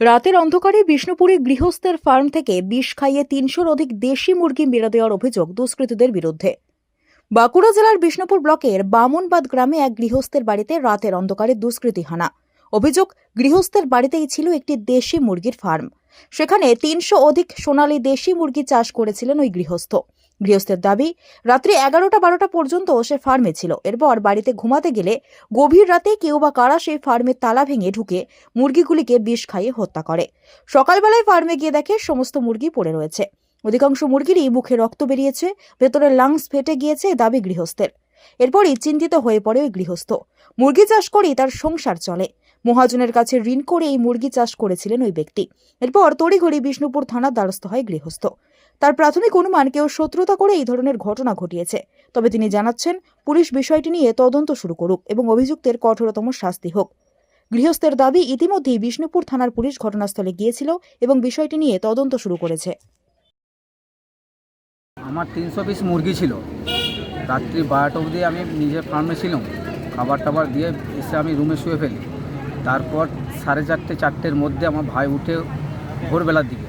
রাতের অন্ধকারে বিষ্ণুপুরে গৃহস্থের ফার্ম থেকে বিষ খাইয়ে ৩০০-র অধিক দেশি মুরগি মেরে দেওয়ার অভিযোগ দুষ্কৃতীদের বিরুদ্ধে। বাঁকুড়া জেলার বিষ্ণুপুর ব্লকের বামনবাদ গ্রামে এক গৃহস্থের বাড়িতে রাতের অন্ধকারে দুষ্কৃতী হানা। অভিযোগ, গৃহস্থের বাড়িতেই ছিল একটি দেশি মুরগির ফার্ম। সেখানে ৩০০ অধিক সোনালী দেশি মুরগি চাষ করেছিলেন ওই গৃহস্থের দাবি, রাত্রি ১১টা-১২টা পর্যন্ত সে ফার্মে ছিল। এরপর বাড়িতে ঘুমাতে গেলে গভীর রাতে কেউ বা কারা সেই ফার্মের তালা ভেঙে ঢুকে মুরগিগুলিকে বিষ খাইয়ে হত্যা করে। সকালবেলায় ফার্মে গিয়ে দেখে সমস্ত মুরগি পড়ে রয়েছে। অধিকাংশ মুরগিরই মুখে রক্ত বেরিয়েছে, ভেতরে লাংস ফেটে গিয়েছে দাবি গৃহস্থের। এরপরই চিন্তিত হয়ে পড়ে ওই গৃহস্থ। মুরগি চাষ করেই তার সংসার চলে। মহাজনের কাছে ঋণ করে এই মুরগি চাষ করেছিলেন ওই ব্যক্তি। এরপর তড়িঘড়ি বিষ্ণুপুর থানার দ্বারস্থ হয় গৃহস্থ। তার প্রাথমিক অনুমান কেউ শত্রুতা করে এই ধরনের ঘটনা ঘটিয়েছে। তবে তিনি জানাচ্ছেন, পুলিশ বিষয়টি নিয়ে তদন্ত শুরু করুক এবং অভিযুক্তের কঠোরতম শাস্তি হোক। গৃহস্থের দাবি, ইতিমধ্যেই বিষ্ণুপুর থানার পুলিশ ঘটনাস্থলে গিয়েছিল এবং বিষয়টি নিয়ে তদন্ত শুরু করেছে। আমার 300 পিস মুরগি ছিল। রাত্রি 12টা অবধি আমি নিজের ফার্মে ছিলাম। খাবার টাবার দিয়ে এসে আমি রুমে শুয়ে ফেলি। তারপর 4:30-4টের মধ্যে আমার ভাই উঠে ভোরবেলার দিকে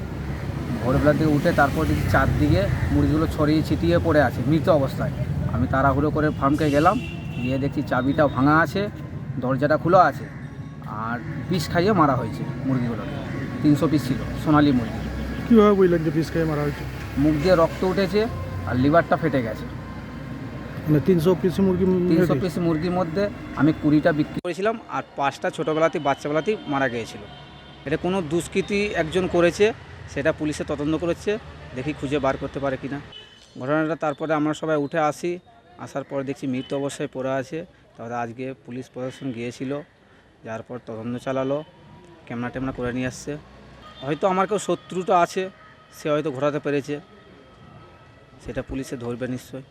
উঠে তারপর দেখি চারদিকে মুরগিগুলো ছড়িয়ে ছিটিয়ে পড়ে আছে মৃত অবস্থায়। আমি তাড়াহুড়ো করে ফার্মকে গেলাম, গিয়ে দেখছি চাবিটা ভাঙা আছে, দরজাটা খোলা আছে, আর বিষ খাইয়ে মারা হয়েছে মুরগিগুলোকে। 300 পিস ছিল সোনালী মুরগি। কীভাবে বুঝলেন যে বিষ খাইয়ে মারা হয়েছে? মুখ দিয়ে রক্ত উঠেছে আর লিভারটা ফেটে গেছে। মানে 300 পিস মুরগির মধ্যে আমি 20টা বিক্রি করেছিলাম আর 5টা ছোটোবেলাতেই বাচ্চাবেলাতেই মারা গিয়েছিল। এটা কোনো দুষ্কৃতী একজন করেছে, সেটা পুলিশে তদন্ত করেছে, দেখি খুঁজে বার করতে পারে কিনা ঘটনাটা। তারপরে আমরা সবাই উঠে আসার পর দেখছি মৃত অবস্থায় পড়ে আছে। তারপরে আজকে পুলিশ প্রশাসন গিয়েছিল, যার পর তদন্ত চালালো, ক্যামেরা ট্যামেরা করে নিয়ে আসছে। হয়তো আমার কেউ শত্রুটা আছে, সে হয়তো ঘোরাতে পেরেছে, সেটা পুলিশে ধরবে নিশ্চয়।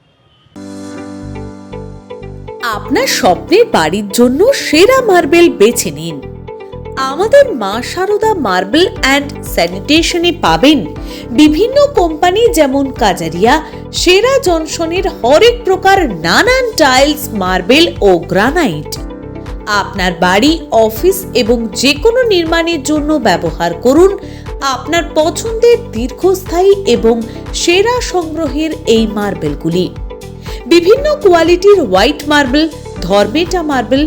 আপনার স্বপ্নের বাড়ির জন্য সেরা মার্বেল বেছে নিন। আমাদের মা শারদা মার্বেল অ্যান্ড স্যানিটেশনে পাবেন বিভিন্ন কোম্পানি যেমন কাজারিয়া, সেরা জনসনের হরেক প্রকার নানান টাইলস, মার্বেল ও গ্রানাইট। আপনার বাড়ি, অফিস এবং যে কোনো নির্মাণের জন্য ব্যবহার করুন আপনার পছন্দের দীর্ঘস্থায়ী এবং সেরা সংগ্রহের এই মার্বেলগুলি। বিভিন্ন কোয়ালিটির হোয়াইট মার্বেল, ধর্মেটা marble,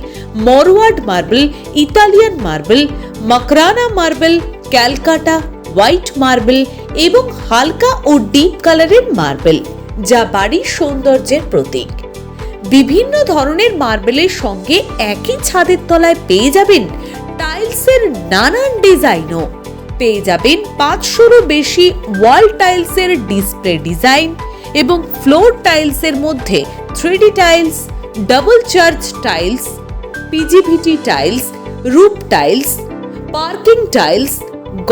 Morwad marble, Italian marble, Makrana marble, Calcutta white marble এবং হালকা ও ডিপ কালারের মার্বেল, যা বাড়ির সৌন্দর্যের প্রতীক। বিভিন্ন ধরনের মার্বেলের সঙ্গে একই ছাদের তলায় পেয়ে যাবেন টাইলসের নানান ডিজাইনও। পেয়ে যাবেন 500-রও বেশি ওয়াল টাইলসের ডিসপ্লে ডিজাইন এবং ফ্লোর টাইলসের মধ্যে 3D tiles, double charge tiles, PGVT tiles, roof tiles, parking tiles,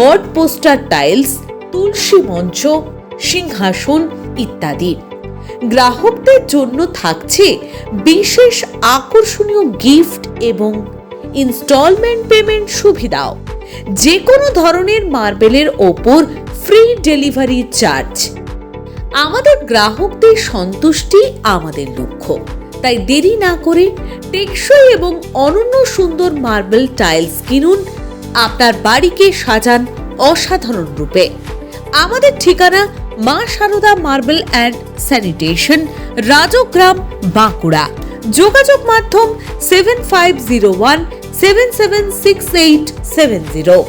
god poster tiles, তুলসী মঞ্চ, সিংহাসন ইত্যাদি। গ্রাহকদের জন্য থাকছে বিশেষ আকর্ষণীয় গিফট এবং ইনস্টলমেন্ট পেমেন্ট সুবিধাও। যে কোনো ধরনের মার্বেলের ওপর ফ্রি ডেলিভারি চার্জ। আমাদের গ্রাহকদের সন্তুষ্টি আমাদের লক্ষ্য, তাই দেরি না করে টেকসই এবং অনন্য সুন্দর মার্বেল টাইলস কিনুন। আপনার বাড়িকে সাজান অসাধারণ রূপে। আমাদের ঠিকানা Maa Sharda marble and sanitation, Rajgram, Bankura. যোগাযোগ মাধ্যম 7501 776870।